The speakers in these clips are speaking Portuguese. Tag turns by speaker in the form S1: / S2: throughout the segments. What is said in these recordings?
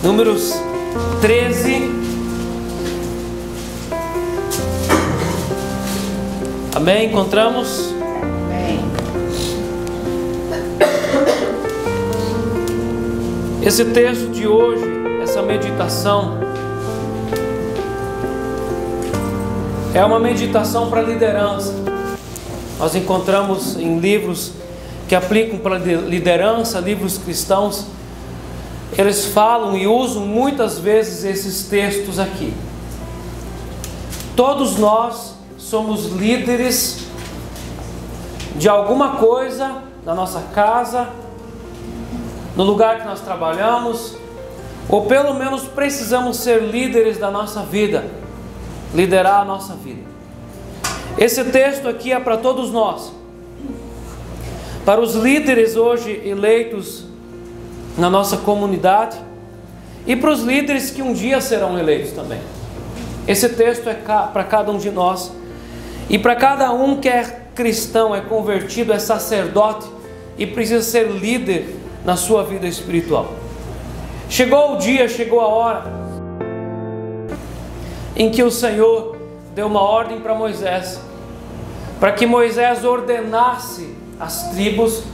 S1: Números 13. Amém? Encontramos?
S2: Amém.
S1: Esse texto de hoje, essa meditação, é uma meditação para liderança. Nós encontramos em livros que aplicam para liderança, livros cristãos, eles falam e usam muitas vezes esses textos aqui. Todos nós somos líderes de alguma coisa, na nossa casa, no lugar que nós trabalhamos, ou pelo menos precisamos ser líderes da nossa vida, liderar a nossa vida. Esse texto aqui é para todos nós, para os líderes hoje eleitos na nossa comunidade e para os líderes que um dia serão eleitos também. Esse texto é para cada um de nós e para cada um que é cristão, é convertido, é sacerdote e precisa ser líder na sua vida espiritual. Chegou o dia, chegou a hora em que o Senhor deu uma ordem para Moisés, para que Moisés ordenasse as tribos,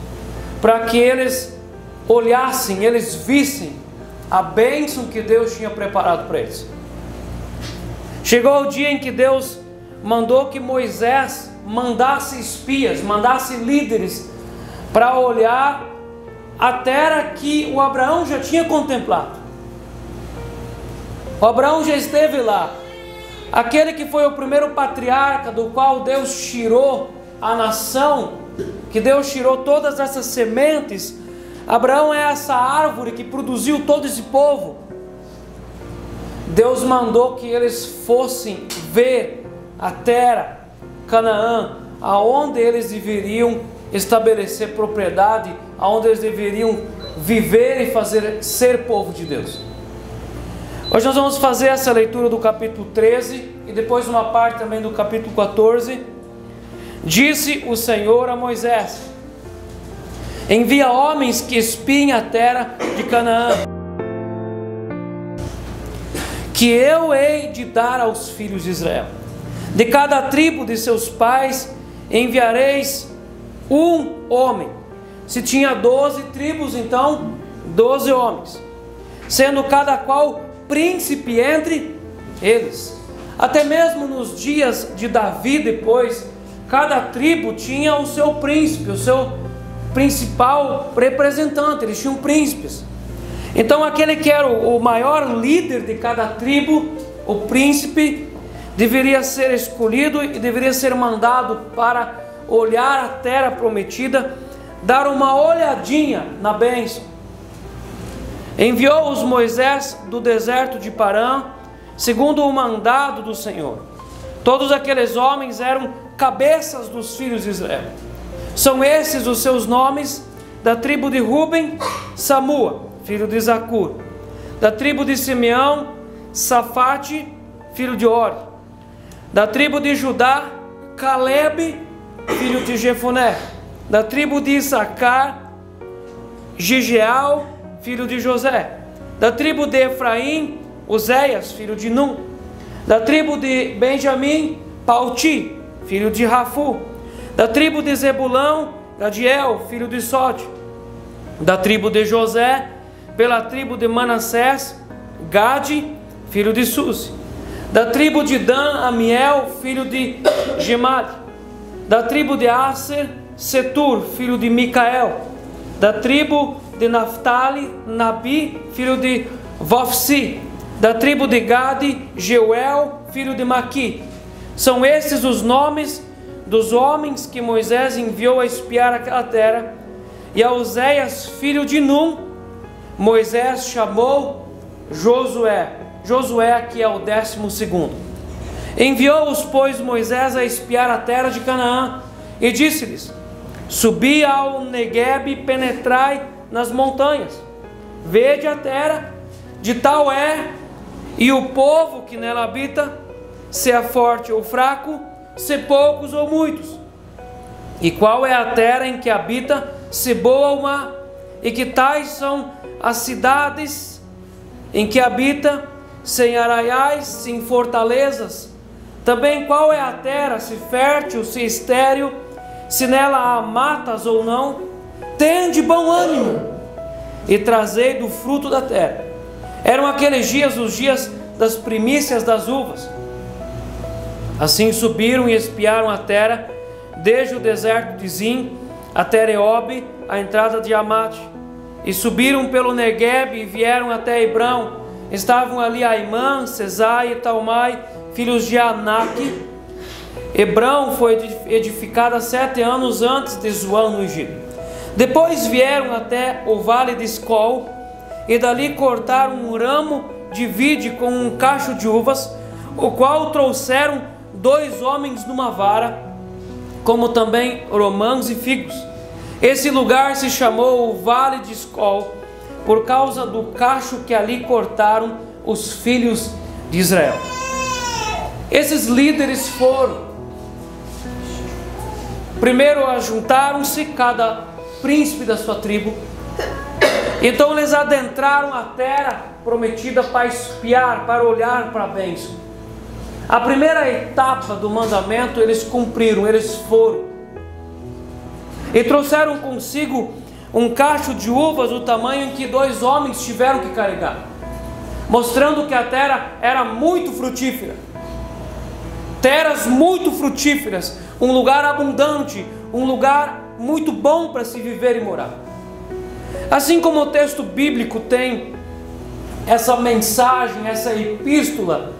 S1: para que eles olhassem, eles vissem a bênção que Deus tinha preparado para eles. Chegou o dia em que Deus mandou que Moisés mandasse espias, mandasse líderes para olhar a terra que o Abraão já tinha contemplado. O Abraão já esteve lá. Aquele que foi o primeiro patriarca do qual Deus tirou a nação, que Deus tirou todas essas sementes. Abraão é essa árvore que produziu todo esse povo. Deus mandou que eles fossem ver a terra, Canaã, aonde eles deveriam estabelecer propriedade, aonde eles deveriam viver e ser povo de Deus. Hoje nós vamos fazer essa leitura do capítulo 13 e depois uma parte também do capítulo 14. Disse o Senhor a Moisés: envia homens que espiem a terra de Canaã, que eu hei de dar aos filhos de Israel. De cada tribo de seus pais enviareis um homem. Se tinha 12 tribos, então 12 homens, sendo cada qual príncipe entre eles. Até mesmo nos dias de Davi depois, cada tribo tinha o seu príncipe, o seu principal representante, eles tinham príncipes. Então aquele que era o maior líder de cada tribo, o príncipe, deveria ser escolhido e deveria ser mandado para olhar a terra prometida, dar uma olhadinha na bênção. Enviou-os Moisés do deserto de Parã, segundo o mandado do Senhor. Todos aqueles homens eram cabeças dos filhos de Israel. São esses os seus nomes: da tribo de Ruben, Samua, filho de Zacur; da tribo de Simeão, Safate, filho de Ori; da tribo de Judá, Calebe, filho de Jefoné; da tribo de Issacar, Gigeal, filho de José; da tribo de Efraim, Uzias, filho de Num; da tribo de Benjamim, Palti, filho de Rafu; da tribo de Zebulão, Gadiel, filho de Sode; da tribo de José, pela tribo de Manassés, Gade, filho de Susi; da tribo de Dan, Amiel, filho de Gemali; da tribo de Aser, Setur, filho de Micael; da tribo de Naphtali, Nabi, filho de Vofsi; da tribo de Gade, Jeuel, filho de Maqui. São esses os nomes dos homens que Moisés enviou a espiar aquela terra. E a Uzias, filho de Num, Moisés chamou Josué. Josué aqui é o 12º. Enviou-os, pois, Moisés a espiar a terra de Canaã, e disse-lhes: subi ao Neguebe e penetrai nas montanhas, vede a terra, de tal é, e o povo que nela habita, se é forte ou fraco, se poucos ou muitos. E qual é a terra em que habita, se boa ou má, e que tais são as cidades em que habita, sem arraiais, sem fortalezas? Também qual é a terra, se fértil, se estéril, se nela há matas ou não? Tende bom ânimo e trazei do fruto da terra. Eram aqueles dias os dias das primícias das uvas. Assim subiram e espiaram a terra, desde o deserto de Zim até Reobe, a entrada de Amate. E subiram pelo Negueb e vieram até Hebrão. Estavam ali Aimã, Sesai e Talmai, filhos de Anak. Hebrão foi edificada 7 anos antes de Zoan no Egito. Depois vieram até o vale de Escol, e dali cortaram um ramo de vide com um cacho de uvas, o qual trouxeram 2 homens numa vara, como também romãs e figos. Esse lugar se chamou o Vale de Escol, por causa do cacho que ali cortaram os filhos de Israel. Esses líderes foram, primeiro ajuntaram-se, cada príncipe da sua tribo. Então eles adentraram a terra prometida para espiar, para olhar para a bênção. A primeira etapa do mandamento eles cumpriram, eles foram. E trouxeram consigo um cacho de uvas do tamanho em que 2 homens tiveram que carregar, mostrando que a terra era muito frutífera. Terras muito frutíferas, um lugar abundante, um lugar muito bom para se viver e morar. Assim como o texto bíblico tem essa mensagem, essa epístola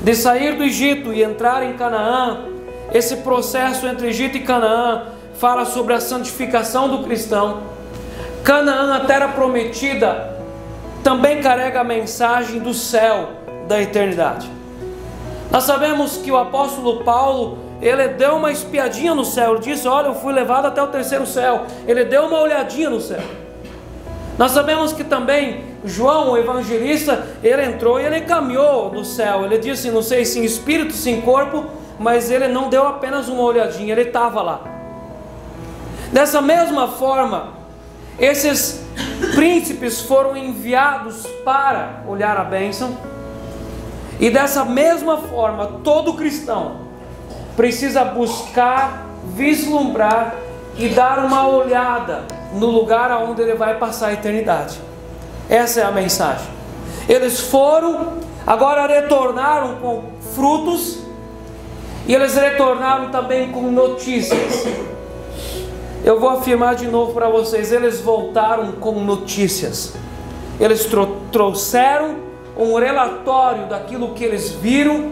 S1: de sair do Egito e entrar em Canaã, esse processo entre Egito e Canaã fala sobre a santificação do cristão. Canaã, a terra prometida, também carrega a mensagem do céu, da eternidade. Nós sabemos que o apóstolo Paulo, ele deu uma espiadinha no céu. Ele disse: olha, eu fui levado até o 3º céu. Ele deu uma olhadinha no céu. Nós sabemos que também João, o evangelista, ele entrou e ele caminhou no céu. Ele disse, não sei se em espírito, se em corpo, mas ele não deu apenas uma olhadinha, ele estava lá. Dessa mesma forma, esses príncipes foram enviados para olhar a bênção. E dessa mesma forma, todo cristão precisa buscar, vislumbrar e dar uma olhada no lugar aonde ele vai passar a eternidade. Essa é a mensagem. Eles foram, agora retornaram com frutos, e eles retornaram também com notícias. Eu vou afirmar de novo para vocês, eles voltaram com notícias. Eles trouxeram um relatório daquilo que eles viram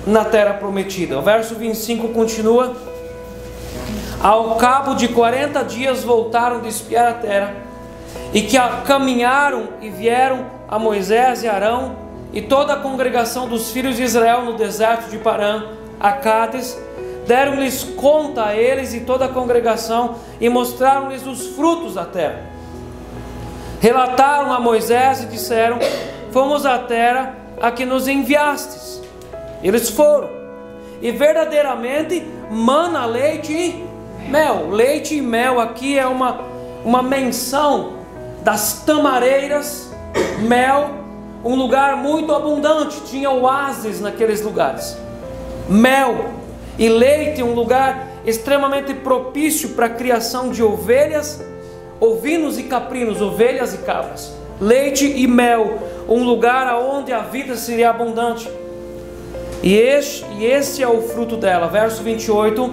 S1: na terra prometida. O verso 25 continua: ao cabo de 40 dias voltaram de espiar a terra, e que caminharam e vieram a Moisés e Arão e toda a congregação dos filhos de Israel no deserto de Parã, a Cádiz. Deram-lhes conta a eles e toda a congregação, e mostraram-lhes os frutos da terra. Relataram a Moisés e disseram: fomos à terra a que nos enviastes. Eles foram, e verdadeiramente mana leite e mel. Leite e mel aqui é uma menção das tamareiras, mel, um lugar muito abundante, tinha oásis naqueles lugares. Mel e leite, um lugar extremamente propício para a criação de ovelhas, ovinos e caprinos, ovelhas e cabras. Leite e mel, um lugar onde a vida seria abundante. E este é o fruto dela. Verso 28: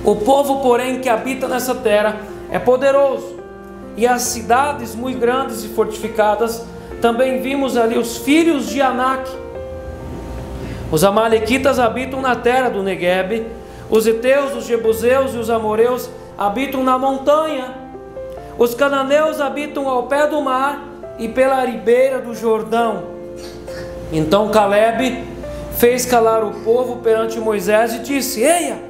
S1: o povo, porém, que habita nessa terra é poderoso, e as cidades muito grandes e fortificadas. Também vimos ali os filhos de Anak. Os amalequitas habitam na terra do Negueb. Os heteus, os jebuseus e os amoreus habitam na montanha. Os cananeus habitam ao pé do mar e pela ribeira do Jordão. Então Caleb fez calar o povo perante Moisés e disse: eia,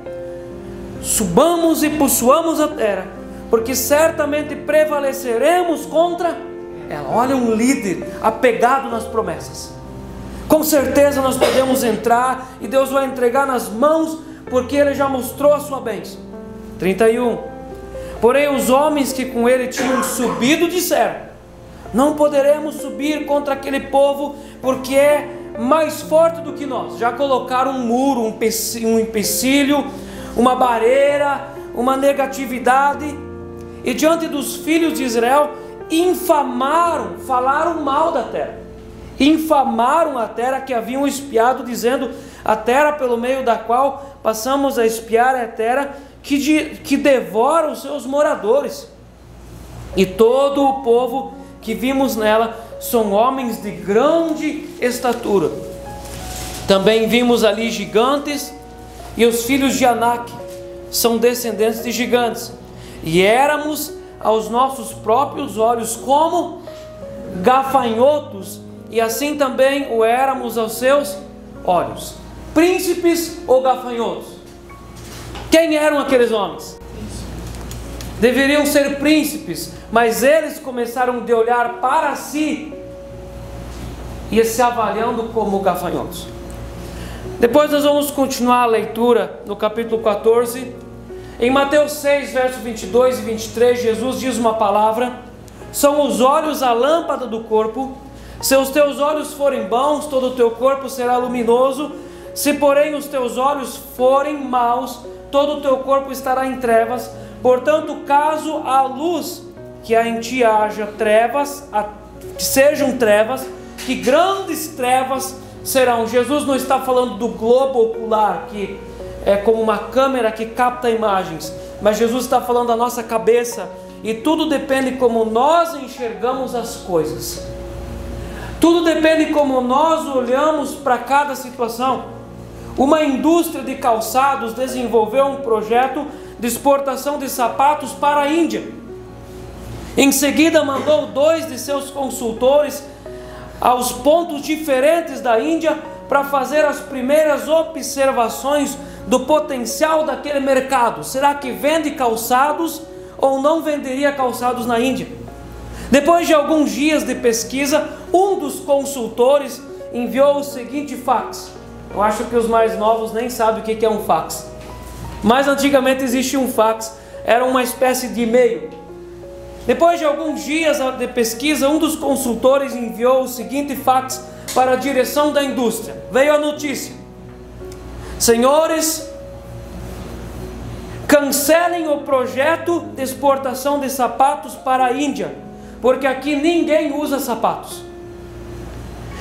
S1: subamos e possuamos a terra, porque certamente prevaleceremos contra ela. Olha, um líder apegado nas promessas. Com certeza nós podemos entrar e Deus vai entregar nas mãos, porque Ele já mostrou a sua bênção. 31. Porém os homens que com ele tinham subido disseram: Não poderemos subir contra aquele povo, porque é mais forte do que nós. Já colocaram um muro, um empecilho, uma barreira, uma negatividade, e diante dos filhos de Israel, infamaram, falaram mal da terra, infamaram a terra que haviam espiado, dizendo: a terra pelo meio da qual passamos a espiar é a terra que devora os seus moradores, e todo o povo que vimos nela são homens de grande estatura. Também vimos ali gigantes, e os filhos de Anak são descendentes de gigantes, e éramos aos nossos próprios olhos como gafanhotos, e assim também o éramos aos seus olhos. Príncipes ou gafanhotos? Quem eram aqueles homens? Deveriam ser príncipes, mas eles começaram a olhar para si e se avaliando como gafanhotos. Depois nós vamos continuar a leitura no capítulo 14. Em Mateus 6, versos 22 e 23, Jesus diz uma palavra: são os olhos a lâmpada do corpo. Se os teus olhos forem bons, todo o teu corpo será luminoso. Se porém os teus olhos forem maus, todo o teu corpo estará em trevas. Portanto, caso a luz que há em ti haja trevas, que sejam trevas, que grandes trevas serão. Jesus não está falando do globo ocular, que é como uma câmera que capta imagens, mas Jesus está falando da nossa cabeça, e tudo depende como nós enxergamos as coisas. Tudo depende como nós olhamos para cada situação. Uma indústria de calçados desenvolveu um projeto de exportação de sapatos para a Índia. Em seguida mandou 2 de seus consultores aos pontos diferentes da Índia para fazer as primeiras observações do potencial daquele mercado. Será que vende calçados ou não venderia calçados na Índia? Depois de alguns dias de pesquisa, um dos consultores enviou o seguinte fax. Eu acho que os mais novos nem sabem o que é um fax, mas antigamente existia um fax, era uma espécie de e-mail. Depois de alguns dias de pesquisa, um dos consultores enviou o seguinte fax para a direção da indústria. Veio a notícia: senhores, cancelem o projeto de exportação de sapatos para a Índia, porque aqui ninguém usa sapatos.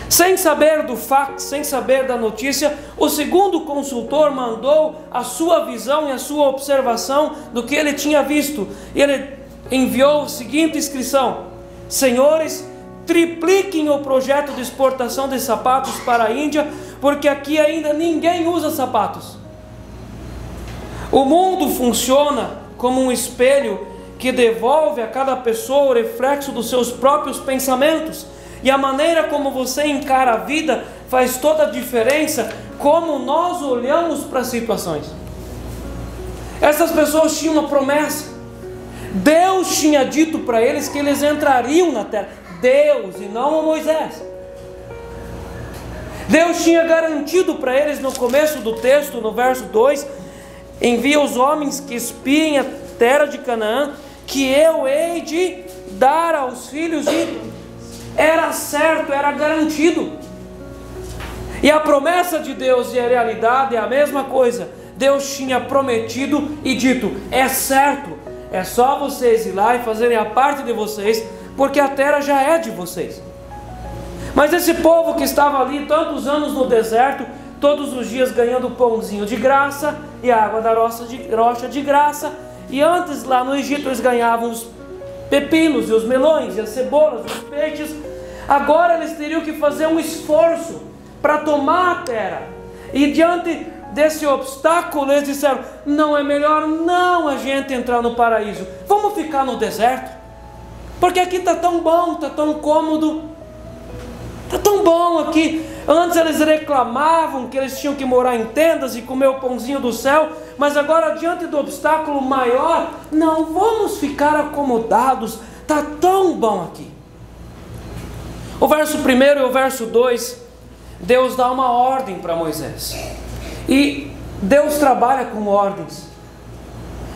S1: Sem saber do fax, sem saber da notícia, o segundo consultor mandou a sua visão e a sua observação do que ele tinha visto. Ele enviou a seguinte inscrição: senhores, tripliquem o projeto de exportação de sapatos para a Índia, porque aqui ainda ninguém usa sapatos. O mundo funciona como um espelho que devolve a cada pessoa o reflexo dos seus próprios pensamentos. E a maneira como você encara a vida faz toda a diferença, como nós olhamos para as situações. Essas pessoas tinham uma promessa. Deus tinha dito para eles que eles entrariam na terra. Deus, e não Moisés. Deus tinha garantido para eles no começo do texto, no verso 2: envia os homens que espiem a terra de Canaã, que eu hei de dar aos filhos de... Era certo, era garantido. E a promessa de Deus e a realidade é a mesma coisa. Deus tinha prometido e dito: é certo, é só vocês ir lá e fazerem a parte de vocês, porque a terra já é de vocês. Mas esse povo que estava ali tantos anos no deserto, todos os dias ganhando pãozinho de graça e água da rocha de graça, e antes lá no Egito eles ganhavam os pepinos e os melões e as cebolas, os peixes. Agora eles teriam que fazer um esforço para tomar a terra, e diante desse obstáculo eles disseram: não é melhor não a gente entrar no paraíso, vamos ficar no deserto, porque aqui está tão bom, está tão cômodo, está tão bom aqui. Antes eles reclamavam que eles tinham que morar em tendas e comer o pãozinho do céu, mas agora diante do obstáculo maior, não, vamos ficar acomodados, está tão bom aqui. O verso 1 e o verso 2, Deus dá uma ordem para Moisés, e Deus trabalha com ordens.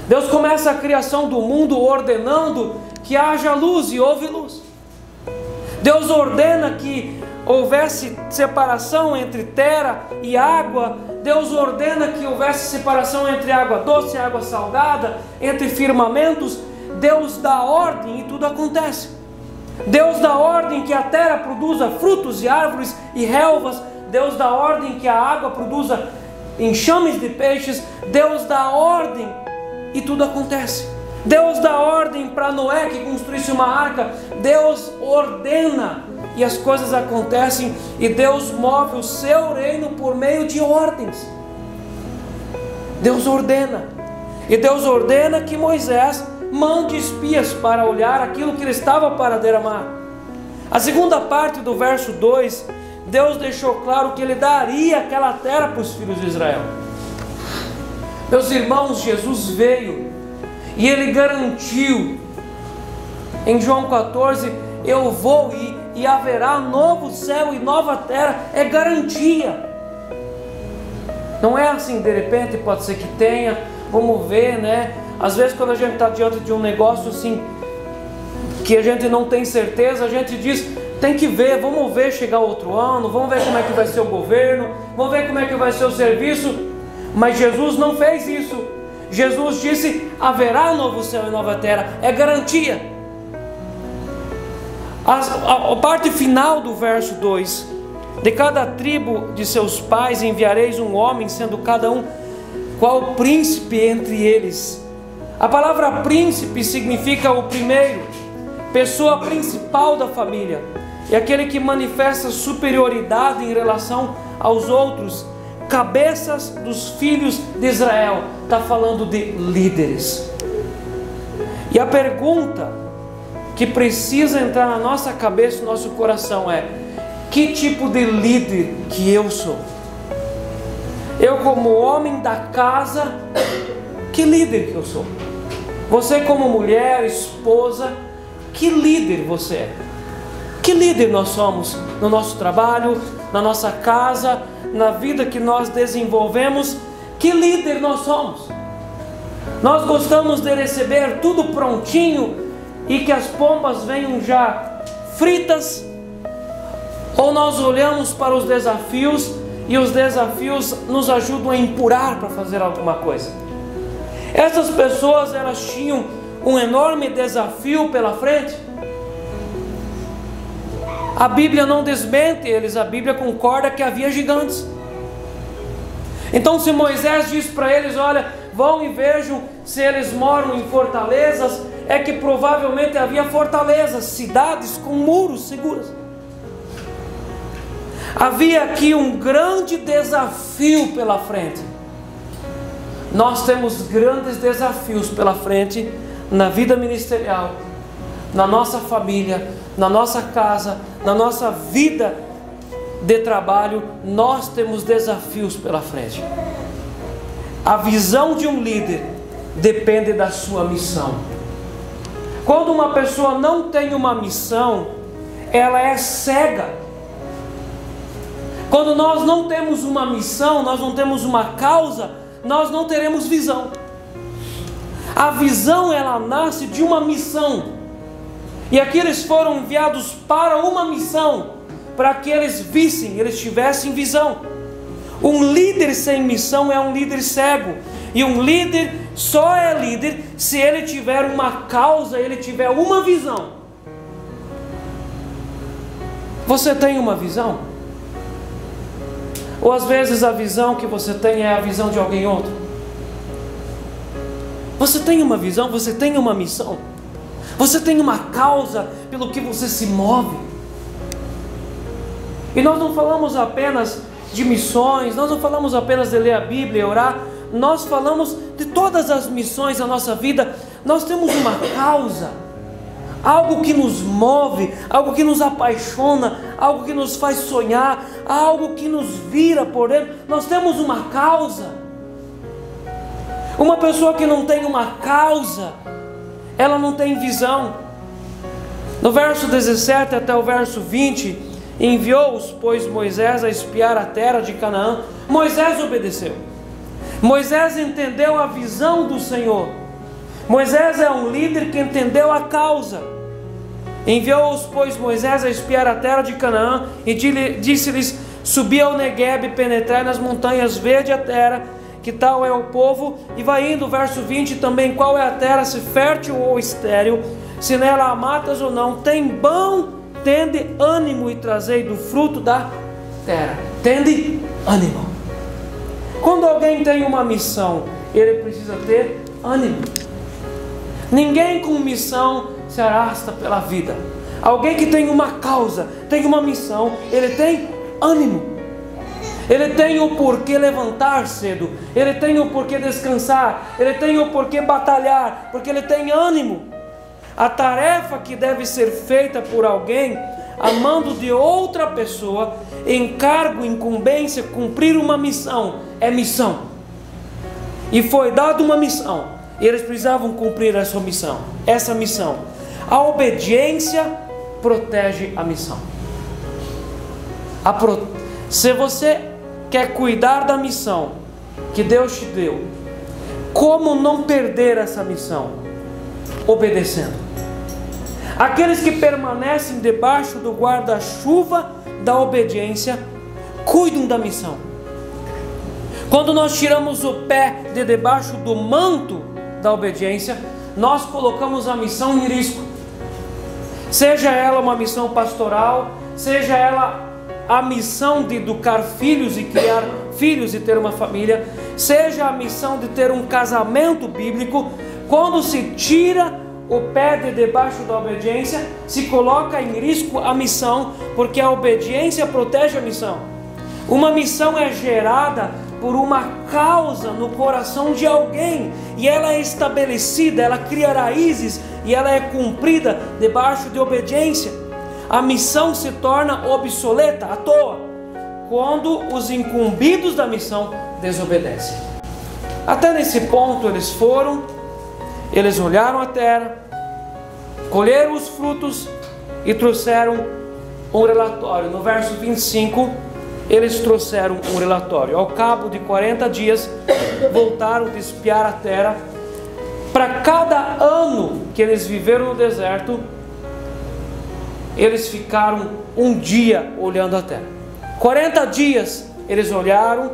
S1: Deus começa a criação do mundo ordenando que haja luz, e houve luz. Deus ordena que houvesse separação entre terra e água. Deus ordena que houvesse separação entre água doce e água salgada, entre firmamentos. Deus dá ordem e tudo acontece. Deus dá ordem que a terra produza frutos e árvores e relvas. Deus dá ordem que a água produza enxames de peixes. Deus dá ordem e tudo acontece. Deus dá ordem para Noé que construísse uma arca. Deus ordena e as coisas acontecem, e Deus move o seu reino por meio de ordens. Deus ordena, e Deus ordena que Moisés mande espias para olhar aquilo que ele estava para derramar. A segunda parte do verso 2, Deus deixou claro que ele daria aquela terra para os filhos de Israel. Meus irmãos, Jesus veio e ele garantiu em João 14: eu vou e haverá novo céu e nova terra. É garantia. Não é assim, de repente, pode ser que tenha, vamos ver, né? Às vezes quando a gente está diante de um negócio assim, que a gente não tem certeza, a gente diz, tem que ver, vamos ver chegar outro ano, vamos ver como é que vai ser o governo, vamos ver como é que vai ser o serviço. Mas Jesus não fez isso. Jesus disse, haverá novo céu e nova terra. É garantia. A parte final do verso 2: de cada tribo de seus pais enviareis um homem, sendo cada um qual príncipe entre eles. A palavra príncipe significa o primeiro, pessoa principal da família, e aquele que manifesta superioridade em relação aos outros, cabeças dos filhos de Israel. Está falando de líderes. E a pergunta que precisa entrar na nossa cabeça, no nosso coração é: que tipo de líder que eu sou? Eu, como homem da casa, que líder que eu sou? Você, como mulher, esposa, que líder você é? Que líder nós somos no nosso trabalho, na nossa casa, na vida que nós desenvolvemos? Que líder nós somos? Nós gostamos de receber tudo prontinho e que as pombas venham já fritas? Ou nós olhamos para os desafios e os desafios nos ajudam a empurrar para fazer alguma coisa? Essas pessoas, elas tinham um enorme desafio pela frente. A Bíblia não desmente eles, a Bíblia concorda que havia gigantes. Então, se Moisés diz para eles: olha, vão e vejam se eles moram em fortalezas, é que provavelmente havia fortalezas, cidades com muros seguros. Havia aqui um grande desafio pela frente. Nós temos grandes desafios pela frente na vida ministerial, na nossa família, na nossa casa, na nossa vida de trabalho. Nós temos desafios pela frente. A visão de um líder depende da sua missão. Quando uma pessoa não tem uma missão, ela é cega. Quando nós não temos uma missão, nós não temos uma causa, nós não teremos visão. A visão, ela nasce de uma missão. E aqui eles foram enviados para uma missão, para que eles vissem, eles tivessem visão. Um líder sem missão é um líder cego. E um líder só é líder se ele tiver uma causa, ele tiver uma visão. Você tem uma visão? Ou às vezes a visão que você tem é a visão de alguém outro? Você tem uma visão, você tem uma missão, você tem uma causa pelo que você se move. E nós não falamos apenas de missões, nós não falamos apenas de ler a Bíblia e orar, nós falamos de todas as missões da nossa vida. Nós temos uma causa, algo que nos move, algo que nos apaixona, algo que nos faz sonhar, algo que nos vira por dentro. Nós temos uma causa. Uma pessoa que não tem uma causa, ela não tem visão. No verso 17 até o verso 20, enviou-os, pois, Moisés a espiar a terra de Canaã. Moisés obedeceu. Moisés entendeu a visão do Senhor. Moisés é um líder que entendeu a causa. Enviou-os, pois, Moisés a espiar a terra de Canaã, e disse-lhes: subi ao Neguebe, penetrai nas montanhas, vede a terra, que tal é o povo, e vai indo, verso 20, também qual é a terra, se fértil ou estéril, se nela há matas ou não, tem bom, tende ânimo e trazei do fruto da terra. Tende ânimo. Quando alguém tem uma missão, ele precisa ter ânimo. Ninguém com missão se arrasta pela vida. Alguém que tem uma causa, tem uma missão, ele tem ânimo. Ele tem o porquê levantar cedo, ele tem o porquê descansar, ele tem o porquê batalhar, porque ele tem ânimo. A tarefa que deve ser feita por alguém, a mando de outra pessoa, encargo, incumbência, cumprir uma missão, é missão. E foi dada uma missão, e eles precisavam cumprir essa missão. A obediência protege a missão. Se você quer cuidar da missão que Deus te deu, como não perder essa missão? Obedecendo. Aqueles que permanecem debaixo do guarda-chuva da obediência, cuidam da missão. Quando nós tiramos o pé de debaixo do manto da obediência, nós colocamos a missão em risco. Seja ela uma missão pastoral, seja ela a missão de educar filhos e criar filhos e ter uma família, seja a missão de ter um casamento bíblico, quando se tira o pé de debaixo da obediência, se coloca em risco a missão, porque a obediência protege a missão. Uma missão é gerada por uma causa no coração de alguém, e ela é estabelecida, ela cria raízes, e ela é cumprida debaixo de obediência. A missão se torna obsoleta, à toa, quando os incumbidos da missão desobedecem. Até nesse ponto eles olharam a terra, colheram os frutos e trouxeram um relatório. No verso 25, eles trouxeram um relatório. Ao cabo de 40 dias, voltaram de espiar a terra. Para cada ano que eles viveram no deserto, eles ficaram um dia olhando a terra. 40 dias eles olharam,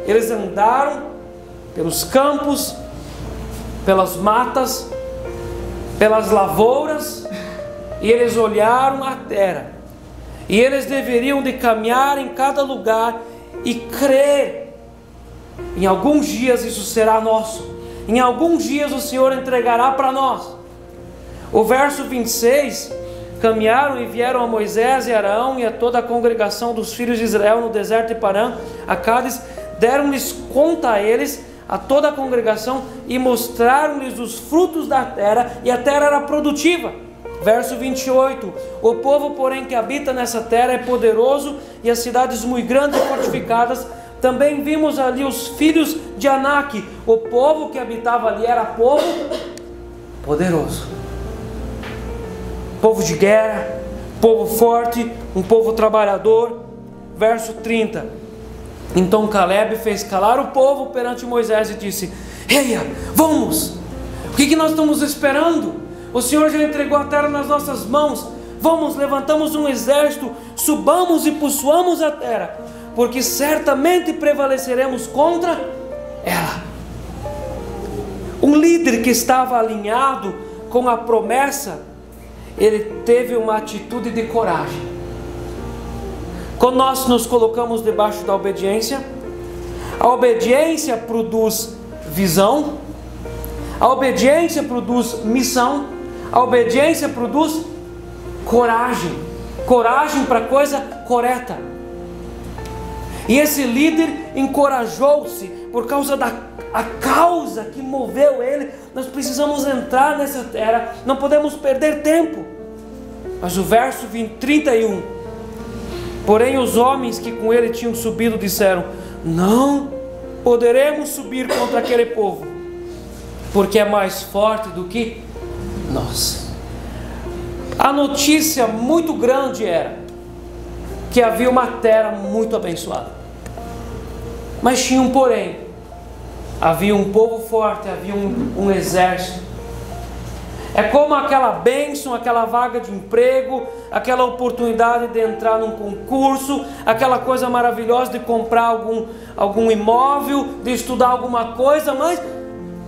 S1: eles andaram pelos campos, pelas matas, pelas lavouras, e eles olharam a terra. E eles deveriam de caminhar em cada lugar e crer: em alguns dias isso será nosso, em alguns dias o Senhor entregará para nós. O verso 26, caminharam e vieram a Moisés e Arão e a toda a congregação dos filhos de Israel no deserto de Parã, a Cádiz, deram-lhes conta a eles, a toda a congregação, e mostraram-lhes os frutos da terra, e a terra era produtiva. Verso 28, o povo, porém, que habita nessa terra é poderoso, e as cidades muito grandes e fortificadas. Também vimos ali os filhos de Anak. O povo que habitava ali era povo poderoso, povo de guerra, povo forte, um povo trabalhador. Verso 30, então Caleb fez calar o povo perante Moisés e disse: eia, vamos, o que nós estamos esperando? O Senhor já entregou a terra nas nossas mãos. Vamos, levantamos um exército, subamos e possuamos a terra, porque certamente prevaleceremos contra ela. Um líder que estava alinhado com a promessa, ele teve uma atitude de coragem. Quando nós nos colocamos debaixo da obediência, a obediência produz visão, a obediência produz missão, a obediência produz coragem, coragem para a coisa correta. E esse líder encorajou-se por causa da causa que moveu ele. Nós precisamos entrar nessa terra, não podemos perder tempo. Mas o verso 31, porém os homens que com ele tinham subido disseram: não poderemos subir contra aquele povo, porque é mais forte do que nós. A notícia muito grande era que havia uma terra muito abençoada, mas tinha um porém. Havia um povo forte, havia um exército. É como aquela bênção, aquela vaga de emprego, aquela oportunidade de entrar num concurso, aquela coisa maravilhosa de comprar algum imóvel, de estudar alguma coisa,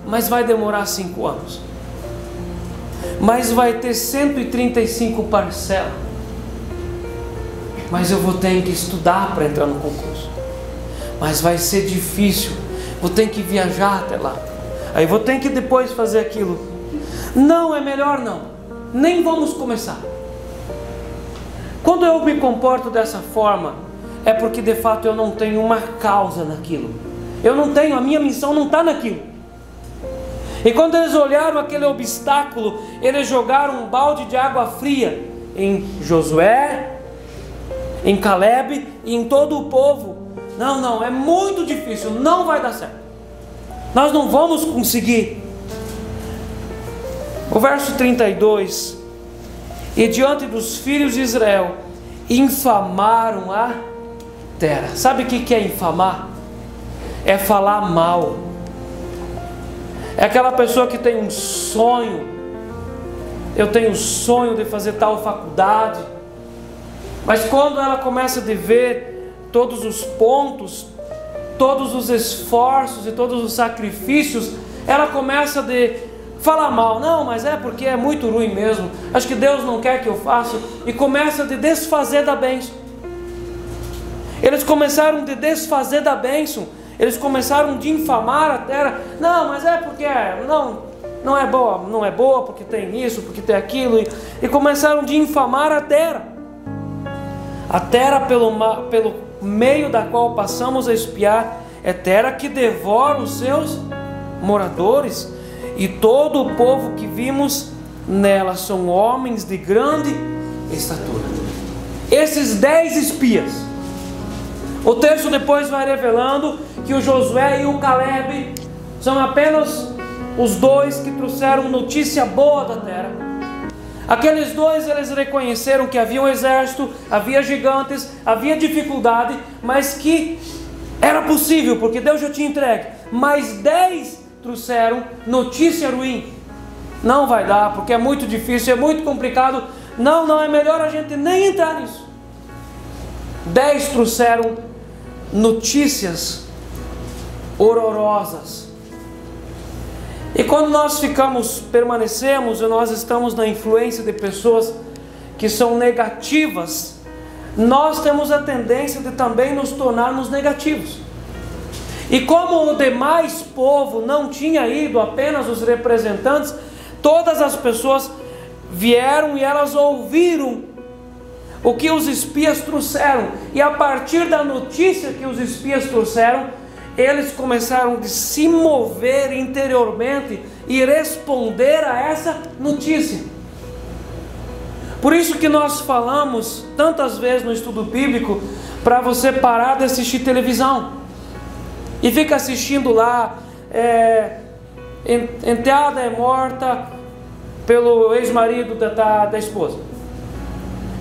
S1: mas vai demorar 5 anos. Mas vai ter 135 parcelas. Mas eu vou ter que estudar para entrar no concurso. Mas vai ser difícil. Vou ter que viajar até lá. Aí vou ter que depois fazer aquilo. Não, é melhor não. Nem vamos começar. Quando eu me comporto dessa forma, é porque de fato eu não tenho uma causa naquilo. A minha missão não está naquilo. E quando eles olharam aquele obstáculo, eles jogaram um balde de água fria em Josué, em Caleb e em todo o povo. Não, é muito difícil, não vai dar certo. Nós não vamos conseguir. O verso 32: e diante dos filhos de Israel, infamaram a terra. Sabe o que é infamar? É falar mal. É aquela pessoa que tem um sonho. Eu tenho o sonho de fazer tal faculdade. Mas quando ela começa a ver todos os pontos, todos os esforços e todos os sacrifícios, ela começa a falar mal. Não, mas é porque é muito ruim mesmo. Acho que Deus não quer que eu faça. E começa a desfazer da bênção. Eles começaram a desfazer da bênção. Eles começaram de infamar a terra. Não, mas é porque não é boa. Não é boa porque tem isso, porque tem aquilo. E começaram de infamar a terra. A terra pelo meio da qual passamos a espiar é terra que devora os seus moradores. E todo o povo que vimos nela são homens de grande estatura. Esses 10 espias, o texto depois vai revelando que o Josué e o Caleb são apenas os 2 que trouxeram notícia boa da terra. Aqueles 2, eles reconheceram que havia um exército, havia gigantes, havia dificuldade, mas que era possível, porque Deus já tinha entregue. Mas 10 trouxeram notícia ruim. Não vai dar, porque é muito difícil, é muito complicado. Não, é melhor a gente nem entrar nisso. 10 trouxeram notícias horrorosas. E quando nós permanecemos e nós estamos na influência de pessoas que são negativas, nós temos a tendência de também nos tornarmos negativos. E como o demais povo não tinha ido, apenas os representantes, todas as pessoas vieram e elas ouviram o que os espias trouxeram. E a partir da notícia que os espias trouxeram, eles começaram a se mover interiormente e responder a essa notícia. Por isso que nós falamos tantas vezes no estudo bíblico para você parar de assistir televisão. E fica assistindo lá, enteada é morta pelo ex-marido da esposa.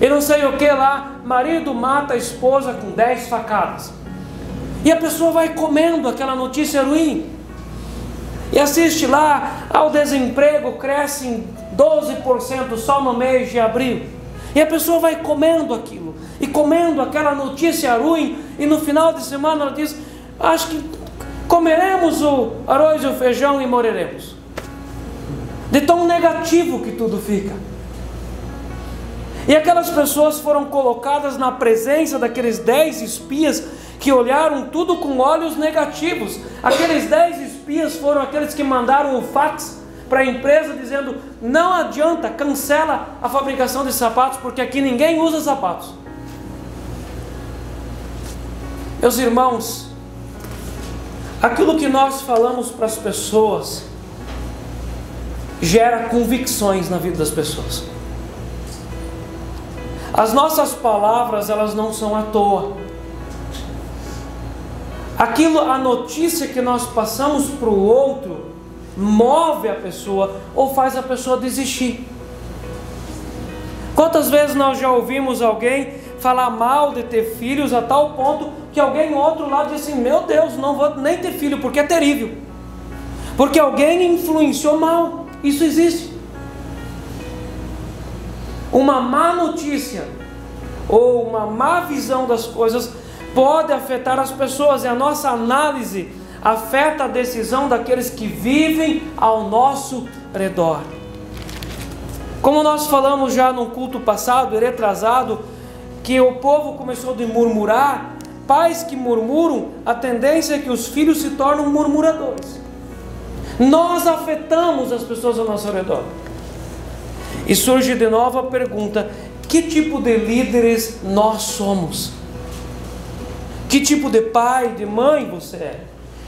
S1: E não sei o que lá, marido mata a esposa com 10 facadas. E a pessoa vai comendo aquela notícia ruim. E assiste lá, o desemprego cresce em 12% só no mês de abril. E a pessoa vai comendo aquilo, e comendo aquela notícia ruim, e no final de semana ela diz: acho que comeremos o arroz e o feijão e morreremos. De tão negativo que tudo fica. E aquelas pessoas foram colocadas na presença daqueles 10 espias que olharam tudo com olhos negativos. Aqueles 10 espias foram aqueles que mandaram o fax para a empresa dizendo: não adianta, cancela a fabricação de sapatos, porque aqui ninguém usa sapatos. Meus irmãos, aquilo que nós falamos para as pessoas gera convicções na vida das pessoas. As nossas palavras, elas não são à toa. A notícia que nós passamos para o outro move a pessoa ou faz a pessoa desistir. Quantas vezes nós já ouvimos alguém falar mal de ter filhos a tal ponto que alguém do outro lado diz assim: meu Deus, não vou nem ter filho porque é terrível, porque alguém influenciou mal. Isso existe. Uma má notícia ou uma má visão das coisas pode afetar as pessoas, e a nossa análise afeta a decisão daqueles que vivem ao nosso redor. Como nós falamos já no culto passado, retrasado, que o povo começou a murmurar. Pais que murmuram, a tendência é que os filhos se tornam murmuradores. Nós afetamos as pessoas ao nosso redor. E surge de novo a pergunta: que tipo de líderes nós somos? Que tipo de pai, de mãe você é?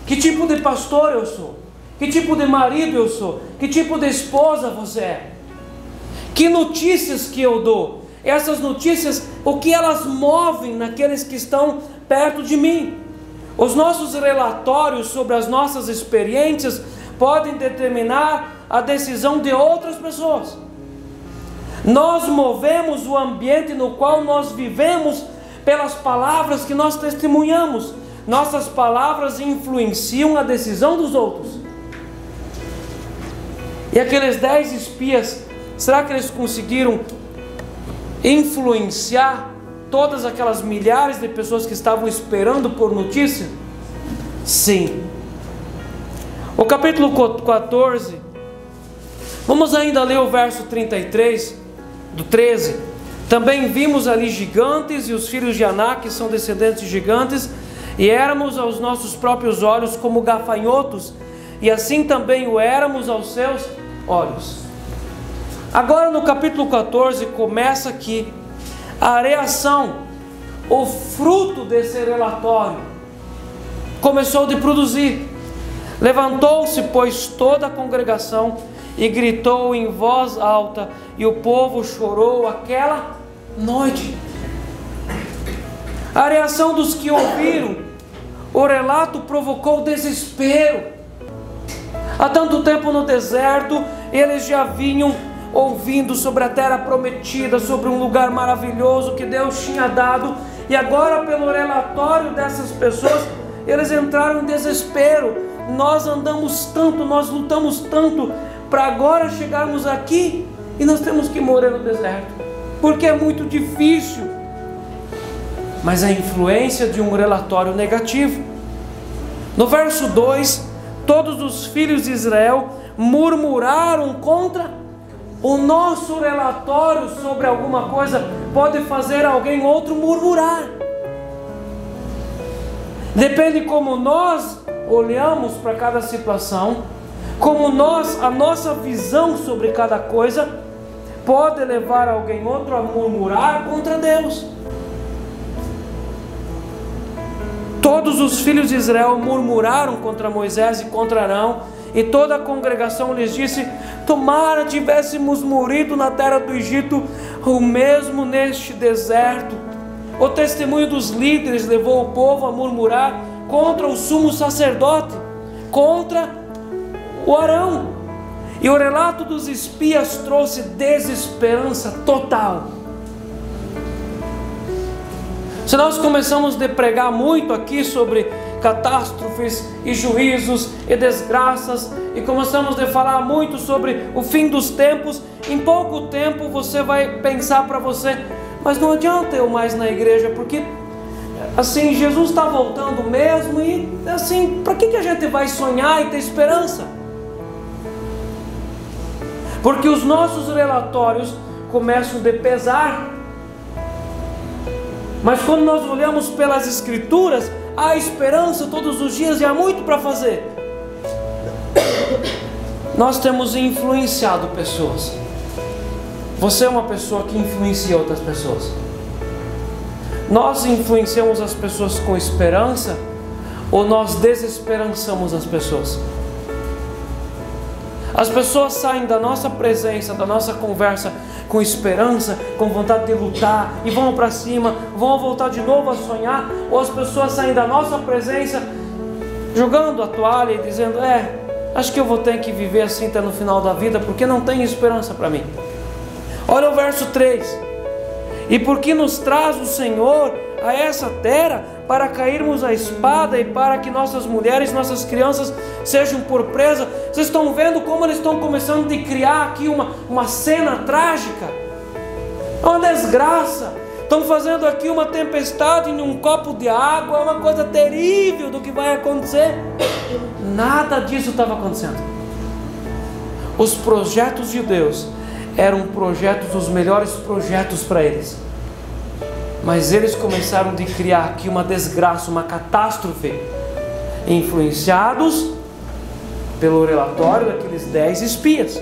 S1: Que tipo de pastor eu sou? Que tipo de marido eu sou? Que tipo de esposa você é? Que notícias que eu dou? Essas notícias, o que elas movem naqueles que estão perto de mim? Os nossos relatórios sobre as nossas experiências podem determinar a decisão de outras pessoas. Nós movemos o ambiente no qual nós vivemos pelas palavras que nós testemunhamos. Nossas palavras influenciam a decisão dos outros. E aqueles 10 espias, será que eles conseguiram influenciar todas aquelas milhares de pessoas que estavam esperando por notícia? Sim. O capítulo 14, vamos ainda ler o verso 33, do 13. Também vimos ali gigantes, e os filhos de Anak são descendentes de gigantes, e éramos aos nossos próprios olhos como gafanhotos, e assim também o éramos aos seus olhos. Agora no capítulo 14 começa aqui a reação, o fruto desse relatório começou de produzir. Levantou-se, pois, toda a congregação e gritou em voz alta, e o povo chorou aquela noite. A reação dos que ouviram o relato provocou desespero. Há tanto tempo no deserto, eles já vinham ouvindo sobre a terra prometida, sobre um lugar maravilhoso que Deus tinha dado, e agora pelo relatório dessas pessoas, eles entraram em desespero. Nós andamos tanto, nós lutamos tanto para agora chegarmos aqui e nós temos que morrer no deserto, porque é muito difícil. Mas a influência de um relatório negativo. No verso 2, todos os filhos de Israel murmuraram contra o nosso relatório sobre alguma coisa. Pode fazer alguém outro murmurar. Depende como nós olhamos para cada situação, como a nossa visão sobre cada coisa, pode levar alguém outro a murmurar contra Deus. Todos os filhos de Israel murmuraram contra Moisés e contra Arão, e toda a congregação lhes disse: tomara tivéssemos morrido na terra do Egito, ou mesmo neste deserto. O testemunho dos líderes levou o povo a murmurar contra o sumo sacerdote, contra o Arão. E o relato dos espias trouxe desesperança total. Se nós começamos a pregar muito aqui sobre catástrofes e juízos e desgraças, e começamos a falar muito sobre o fim dos tempos, em pouco tempo você vai pensar para você: mas não adianta eu mais na igreja, porque assim, Jesus está voltando mesmo, e assim, para que a gente vai sonhar e ter esperança? Porque os nossos relatórios começam a pesar. Mas quando nós olhamos pelas Escrituras, há esperança todos os dias e há muito para fazer. Nós temos influenciado pessoas. Você é uma pessoa que influencia outras pessoas. Nós influenciamos as pessoas com esperança, ou nós desesperançamos as pessoas? As pessoas saem da nossa presença, da nossa conversa, com esperança, com vontade de lutar, e vão para cima, vão voltar de novo a sonhar, ou as pessoas saem da nossa presença jogando a toalha e dizendo: acho que eu vou ter que viver assim até no final da vida, porque não tem esperança para mim. Olha o verso 3: e porque nos traz o Senhor a essa terra para cairmos à espada, e para que nossas mulheres, nossas crianças sejam por presa. Vocês estão vendo como eles estão começando a criar aqui uma cena trágica? É uma desgraça. Estão fazendo aqui uma tempestade em um copo de água. É uma coisa terrível do que vai acontecer. Nada disso estava acontecendo. Os projetos de Deus eram projetos, os melhores projetos para eles. Mas eles começaram a criar aqui uma desgraça, uma catástrofe, influenciados pelo relatório daqueles 10 espias.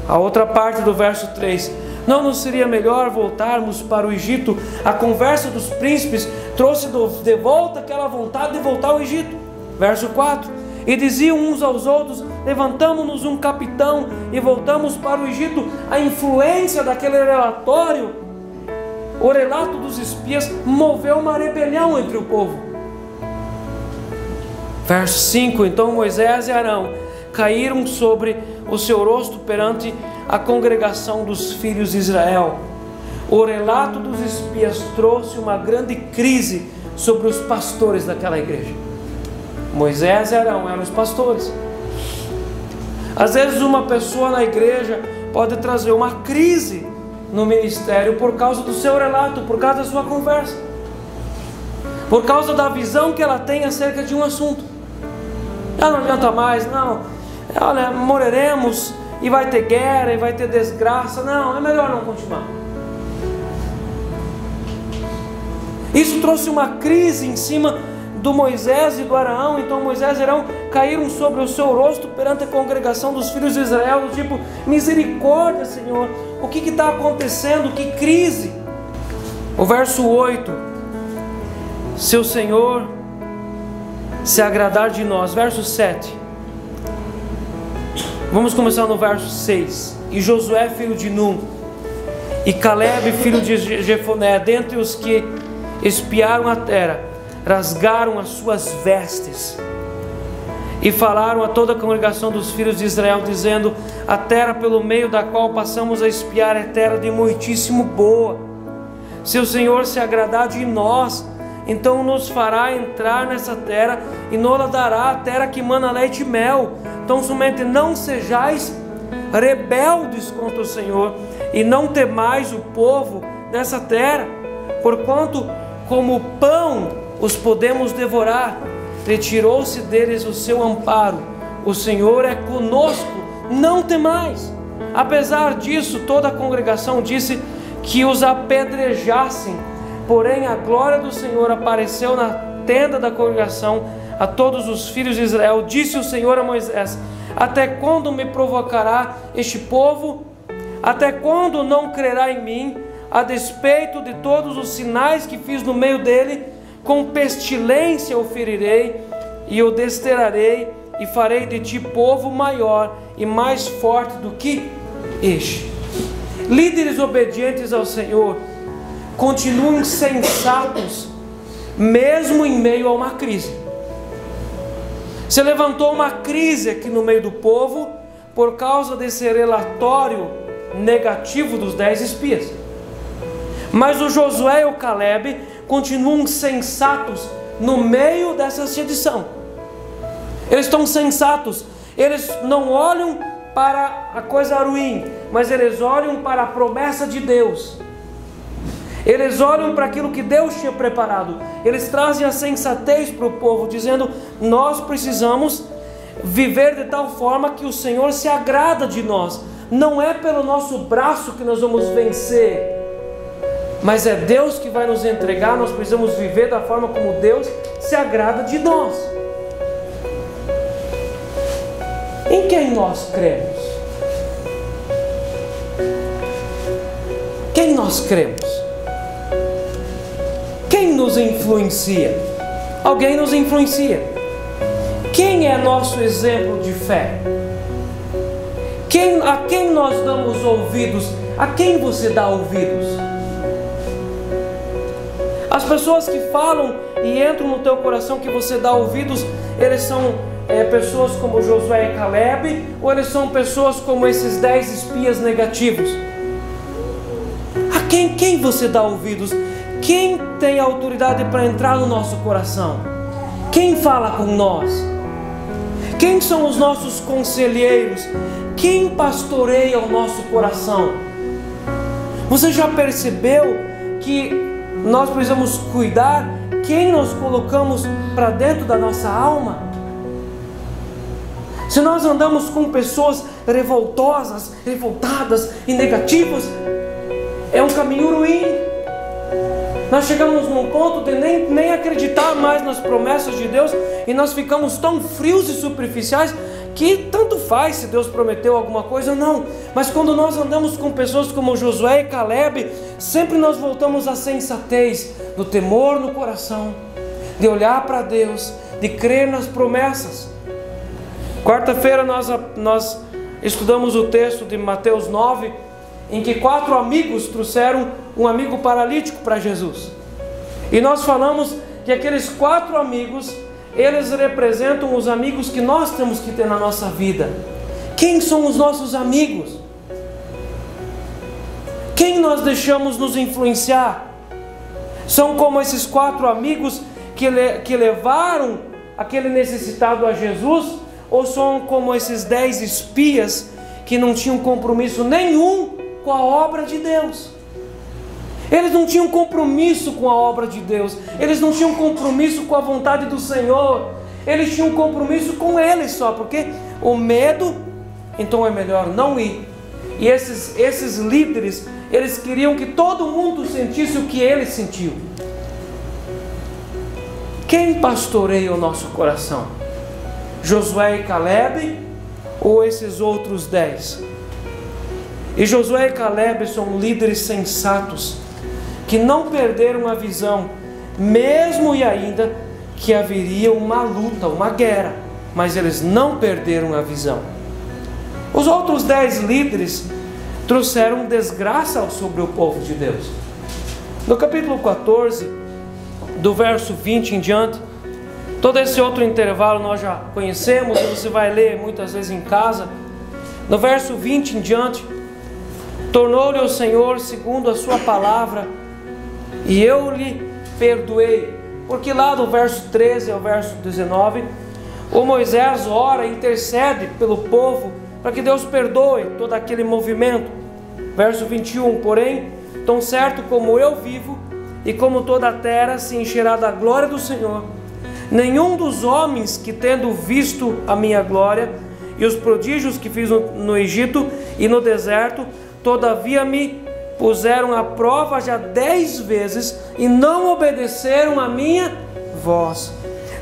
S1: A outra parte do verso 3: não nos seria melhor voltarmos para o Egito? A conversa dos príncipes trouxe de volta aquela vontade de voltar ao Egito. Verso 4: e diziam uns aos outros: levantamo-nos um capitão e voltamos para o Egito. A influência daquele relatório, o relato dos espias, moveu uma rebelião entre o povo. Verso 5: então Moisés e Arão caíram sobre o seu rosto perante a congregação dos filhos de Israel. O relato dos espias trouxe uma grande crise sobre os pastores daquela igreja. Moisés e Arão eram os pastores. Às vezes uma pessoa na igreja pode trazer uma crise no ministério por causa do seu relato, por causa da sua conversa, por causa da visão que ela tem acerca de um assunto. Não adianta mais, não, olha, morreremos e vai ter guerra e vai ter desgraça. Não, é melhor não continuar. Isso trouxe uma crise em cima do Moisés e do Arão. Então Moisés e Arão caíram sobre o seu rosto perante a congregação dos filhos de Israel, do tipo: misericórdia, Senhor, o que está acontecendo? Que crise! O verso 8: se o Senhor se agradar de nós. Verso 7. Vamos começar no verso 6. E Josué, filho de Nun, e Caleb, filho de Jefoné, dentre os que espiaram a terra, rasgaram as suas vestes e falaram a toda a congregação dos filhos de Israel, dizendo: a terra pelo meio da qual passamos a espiar é terra de muitíssimo boa. Se o Senhor se agradar de nós, então nos fará entrar nessa terra e nos dará a terra que mana leite e mel. Então somente não sejais rebeldes contra o Senhor e não temais o povo dessa terra, porquanto como pão os podemos devorar. Retirou-se deles o seu amparo. O Senhor é conosco, não temais. Apesar disso, toda a congregação disse que os apedrejassem. Porém a glória do Senhor apareceu na tenda da congregação a todos os filhos de Israel. Disse o Senhor a Moisés: até quando me provocará este povo? Até quando não crerá em mim, a despeito de todos os sinais que fiz no meio dele? Com pestilência o ferirei e o desterrarei, e farei de ti povo maior e mais forte do que este. Líderes obedientes ao Senhor continuam insensatos, mesmo em meio a uma crise. Se levantou uma crise aqui no meio do povo por causa desse relatório negativo dos 10 espias. Mas o Josué e o Caleb continuam insensatos no meio dessa sedição. Eles estão sensatos. Eles não olham para a coisa ruim, mas eles olham para a promessa de Deus. Eles olham para aquilo que Deus tinha preparado. Eles trazem a sensatez para o povo, dizendo: nós precisamos viver de tal forma que o Senhor se agrada de nós. Não é pelo nosso braço que nós vamos vencer, mas é Deus que vai nos entregar. Nós precisamos viver da forma como Deus se agrada de nós. Em quem nós cremos? Quem nós cremos? Quem nos influencia? Alguém nos influencia. Quem é nosso exemplo de fé? A quem nós damos ouvidos? A quem você dá ouvidos? As pessoas que falam e entram no teu coração que você dá ouvidos, eles são pessoas como Josué e Caleb, ou eles são pessoas como esses 10 espias negativos? A quem você dá ouvidos? Quem tem autoridade para entrar no nosso coração? Quem fala com nós? Quem são os nossos conselheiros? Quem pastoreia o nosso coração? Você já percebeu que nós precisamos cuidar quem nós colocamos para dentro da nossa alma? Se nós andamos com pessoas revoltosas, revoltadas e negativas, é um caminho ruim. Nós chegamos num ponto de nem acreditar mais nas promessas de Deus, e nós ficamos tão frios e superficiais que tanto faz se Deus prometeu alguma coisa ou não. Mas quando nós andamos com pessoas como Josué e Caleb, sempre nós voltamos à sensatez, do temor no coração, de olhar para Deus, de crer nas promessas. Quarta-feira nós estudamos o texto de Mateus 9, em que 4 amigos trouxeram um amigo paralítico para Jesus. E nós falamos que aqueles 4 amigos, eles representam os amigos que nós temos que ter na nossa vida. Quem são os nossos amigos? Quem nós deixamos nos influenciar? São como esses 4 amigos que levaram aquele necessitado a Jesus? Ou são como esses 10 espias que não tinham compromisso nenhum com a obra de Deus? Eles não tinham compromisso com a obra de Deus, eles não tinham compromisso com a vontade do Senhor, eles tinham compromisso com eles só, porque o medo, então é melhor não ir. E esses líderes, eles queriam que todo mundo sentisse o que ele sentiu. Quem pastoreia o nosso coração? Josué e Caleb ou esses outros 10? E Josué e Caleb são líderes sensatos, que não perderam a visão, mesmo e ainda que haveria uma luta, uma guerra, mas eles não perderam a visão. Os outros 10 líderes trouxeram desgraça sobre o povo de Deus. No capítulo 14, do verso 20 em diante, todo esse outro intervalo nós já conhecemos, e você vai ler muitas vezes em casa. No verso 20 em diante: tornou-lhe o Senhor segundo a sua palavra, e eu lhe perdoei. Porque lá do verso 13 ao verso 19, o Moisés ora, intercede pelo povo, para que Deus perdoe todo aquele movimento. Verso 21, porém, tão certo como eu vivo, e como toda a terra se encherá da glória do Senhor, nenhum dos homens que, tendo visto a minha glória, e os prodígios que fiz no Egito e no deserto, todavia me puseram à prova já 10 vezes, e não obedeceram a minha voz,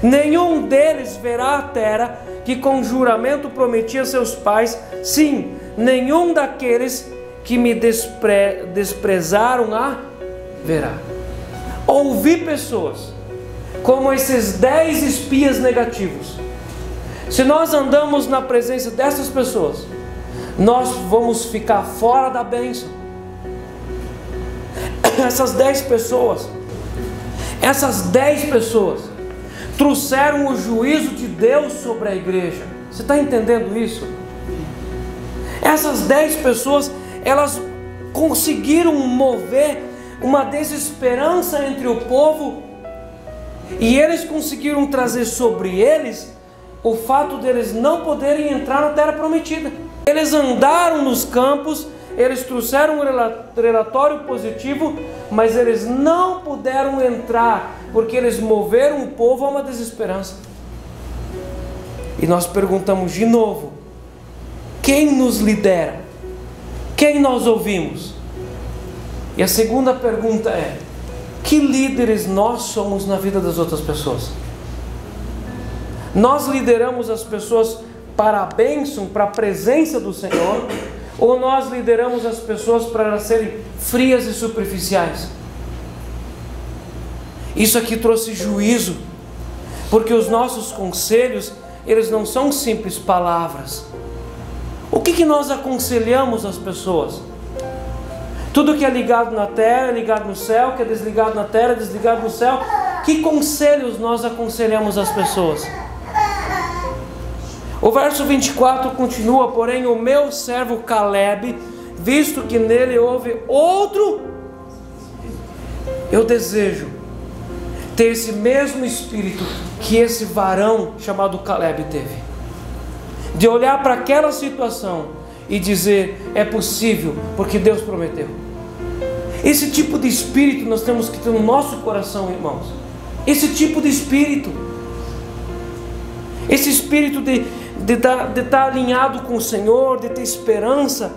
S1: nenhum deles verá a terra que com juramento prometi a seus pais, sim, nenhum daqueles que me desprezaram a verá. Ouvi pessoas como esses 10 espias negativos. Se nós andamos na presença dessas pessoas, nós vamos ficar fora da bênção. Essas 10 pessoas trouxeram o juízo de Deus sobre a igreja. Você está entendendo isso? Essas 10 pessoas, elas conseguiram mover uma desesperança entre o povo, e eles conseguiram trazer sobre eles o fato deles não poderem entrar na terra prometida. Eles andaram nos campos, eles trouxeram um relatório positivo, mas eles não puderam entrar, porque eles moveram o povo a uma desesperança. E nós perguntamos de novo: quem nos lidera? Quem nós ouvimos? E a segunda pergunta é: que líderes nós somos na vida das outras pessoas? Nós lideramos as pessoas para a bênção, para a presença do Senhor, ou nós lideramos as pessoas para elas serem frias e superficiais? Isso aqui trouxe juízo, porque os nossos conselhos, eles não são simples palavras. O que nós aconselhamos as pessoas? Tudo que é ligado na terra é ligado no céu, que é desligado na terra é desligado no céu. Que conselhos nós aconselhamos as pessoas? O verso 24 continua: porém o meu servo Caleb, visto que nele houve outro, eu desejo ter esse mesmo espírito que esse varão chamado Caleb teve, de olhar para aquela situação e dizer: é possível, porque Deus prometeu. Esse tipo de espírito nós temos que ter no nosso coração, irmãos. Esse tipo de espírito. Esse espírito de estar alinhado com o Senhor, de ter esperança.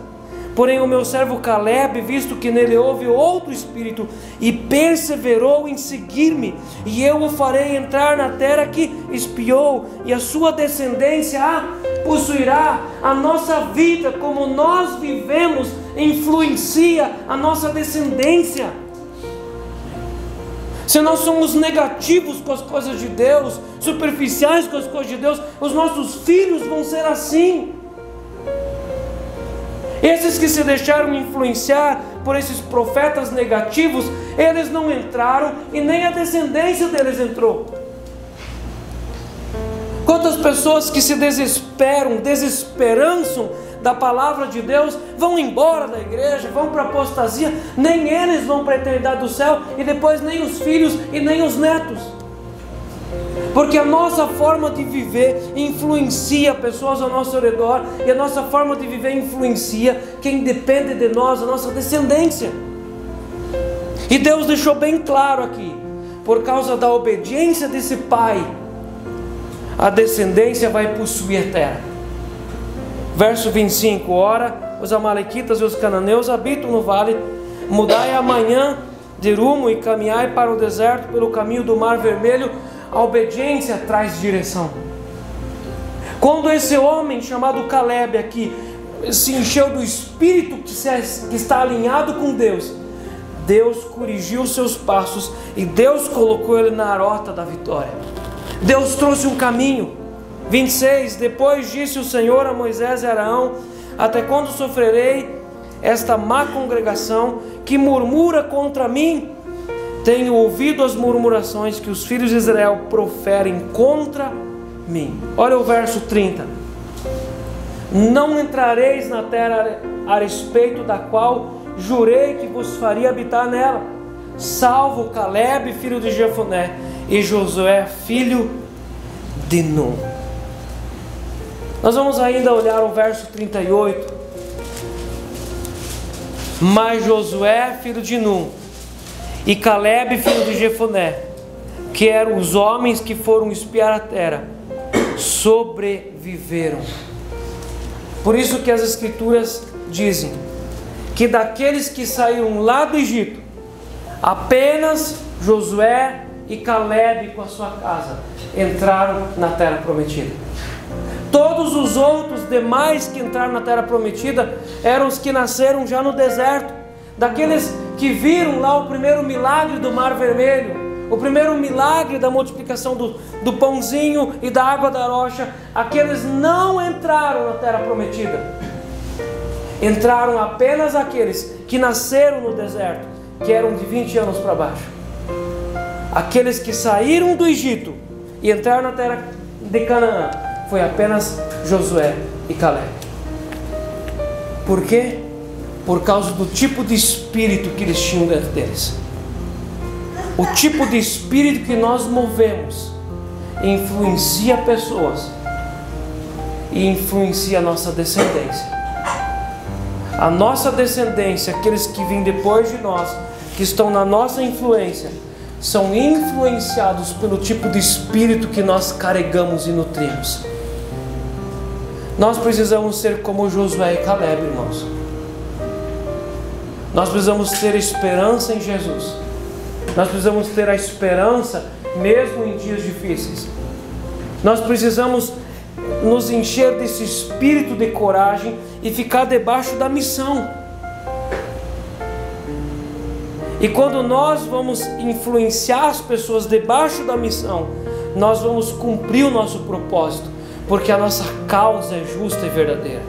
S1: Porém o meu servo Caleb, visto que nele houve outro espírito, e perseverou em seguir-me, e eu o farei entrar na terra que espiou, e a sua descendência a possuirá. A nossa vida, como nós vivemos, influencia a nossa descendência. Se nós somos negativos com as coisas de Deus, superficiais com as coisas de Deus, os nossos filhos vão ser assim. Esses que se deixaram influenciar por esses profetas negativos, eles não entraram e nem a descendência deles entrou. Quantas pessoas que se desesperançam da palavra de Deus, vão embora da igreja, vão para a apostasia, nem eles vão para a eternidade do céu, e depois nem os filhos e nem os netos. Porque a nossa forma de viver influencia pessoas ao nosso redor, e a nossa forma de viver influencia quem depende de nós, a nossa descendência. E Deus deixou bem claro aqui, por causa da obediência desse pai, a descendência vai possuir a terra. Verso 25: ora, os amalequitas e os cananeus habitam no vale, mudai amanhã de rumo e caminhai para o deserto pelo caminho do Mar Vermelho. A obediência traz direção. Quando esse homem chamado Caleb aqui se encheu do espírito que está alinhado com Deus, Deus corrigiu seus passos e Deus colocou ele na rota da vitória. Deus trouxe um caminho. 26: depois disse o Senhor a Moisés e Arão: até quando sofrerei esta má congregação que murmura contra mim? Tenho ouvido as murmurações que os filhos de Israel proferem contra mim. Olha o verso 30. Não entrareis na terra a respeito da qual jurei que vos faria habitar nela, salvo Caleb, filho de Jefoné, e Josué, filho de Nun. Nós vamos ainda olhar o verso 38. Mas Josué, filho de Nun, e Caleb, filho de Jefoné, que eram os homens que foram espiar a terra, sobreviveram. Por isso que as Escrituras dizem que daqueles que saíram lá do Egito, apenas Josué e Caleb com a sua casa entraram na terra prometida. Todos os outros demais que entraram na terra prometida eram os que nasceram já no deserto, daqueles que viram lá o primeiro milagre do Mar Vermelho, o primeiro milagre da multiplicação do pãozinho e da água da rocha. Aqueles não entraram na terra prometida. Entraram apenas aqueles que nasceram no deserto, que eram de 20 anos para baixo. Aqueles que saíram do Egito e entraram na terra de Canaã foi apenas Josué e Caleb. Por quê? Por causa do tipo de espírito que eles tinham dentro deles. O tipo de espírito que nós movemos influencia pessoas e influencia a nossa descendência. A nossa descendência, aqueles que vêm depois de nós, que estão na nossa influência, são influenciados pelo tipo de espírito que nós carregamos e nutrimos. Nós precisamos ser como Josué e Caleb, irmãos. Nós precisamos ter esperança em Jesus. Nós precisamos ter a esperança mesmo em dias difíceis. Nós precisamos nos encher desse espírito de coragem e ficar debaixo da missão. E quando nós vamos influenciar as pessoas debaixo da missão, nós vamos cumprir o nosso propósito, porque a nossa causa é justa e verdadeira.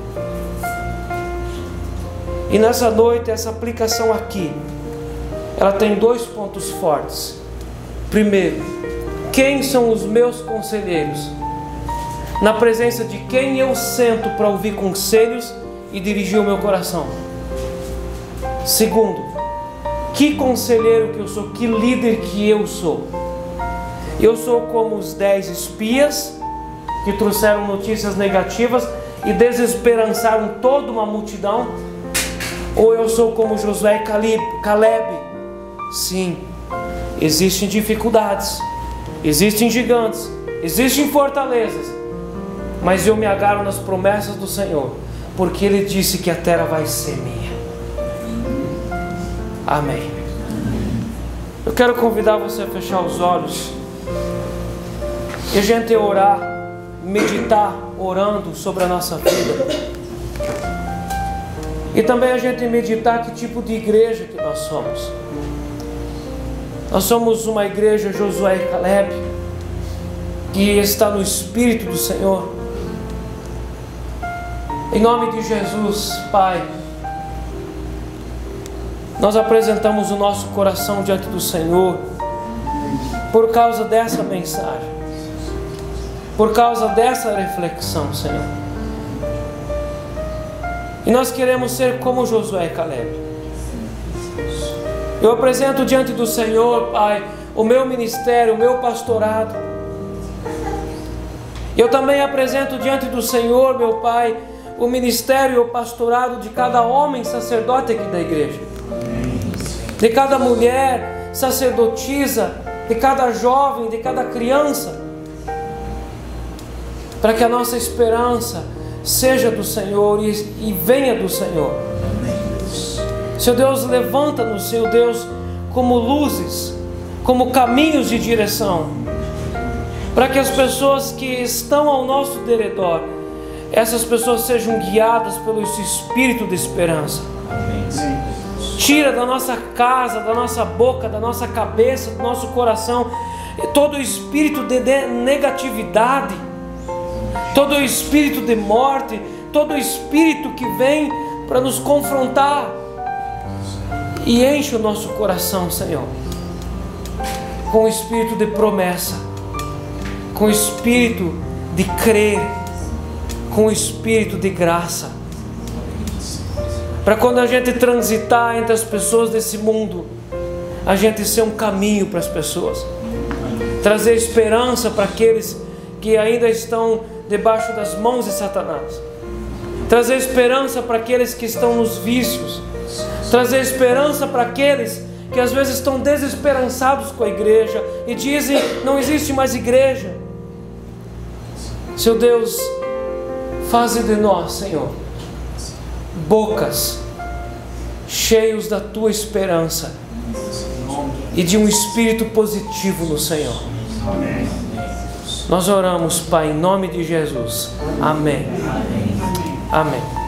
S1: E nessa noite, essa aplicação aqui, ela tem 2 pontos fortes. Primeiro, quem são os meus conselheiros? Na presença de quem eu sento para ouvir conselhos e dirigir o meu coração. Segundo, que conselheiro que eu sou, que líder que eu sou. Eu sou como os 10 espias que trouxeram notícias negativas e desesperançaram toda uma multidão. Ou eu sou como Josué e Caleb? Sim, existem dificuldades, existem gigantes, existem fortalezas, mas eu me agarro nas promessas do Senhor, porque Ele disse que a terra vai ser minha. Amém. Eu quero convidar você a fechar os olhos e a gente orar, meditar, orando sobre a nossa vida. E também a gente meditar que tipo de igreja que nós somos. Nós somos uma igreja Josué e Caleb, que está no Espírito do Senhor. Em nome de Jesus, Pai, nós apresentamos o nosso coração diante do Senhor, por causa dessa mensagem, por causa dessa reflexão, Senhor. E nós queremos ser como Josué e Caleb. Eu apresento diante do Senhor, Pai, o meu ministério, o meu pastorado. Eu também apresento diante do Senhor, meu Pai, o ministério e o pastorado de cada homem sacerdote aqui da igreja, de cada mulher sacerdotisa, de cada jovem, de cada criança, para que a nossa esperança seja do Senhor e venha do Senhor. Seu Deus, levanta-nos, Seu Deus, como luzes, como caminhos de direção, para que as pessoas que estão ao nosso derredor, essas pessoas sejam guiadas pelo esse espírito de esperança. Tira da nossa casa, da nossa boca, da nossa cabeça, do nosso coração, todo o espírito de negatividade, todo o espírito de morte, todo o espírito que vem para nos confrontar, e enche o nosso coração, Senhor, com o espírito de promessa, com o espírito de crer, com o espírito de graça, para quando a gente transitar entre as pessoas desse mundo, a gente ser um caminho para as pessoas, trazer esperança para aqueles que ainda estão debaixo das mãos de Satanás, trazer esperança para aqueles que estão nos vícios, trazer esperança para aqueles que às vezes estão desesperançados com a igreja e dizem: não existe mais igreja. Seu Deus, faze de nós, Senhor, bocas cheios da Tua esperança e de um espírito positivo no Senhor. Nós oramos, Pai, em nome de Jesus. Amém. Amém.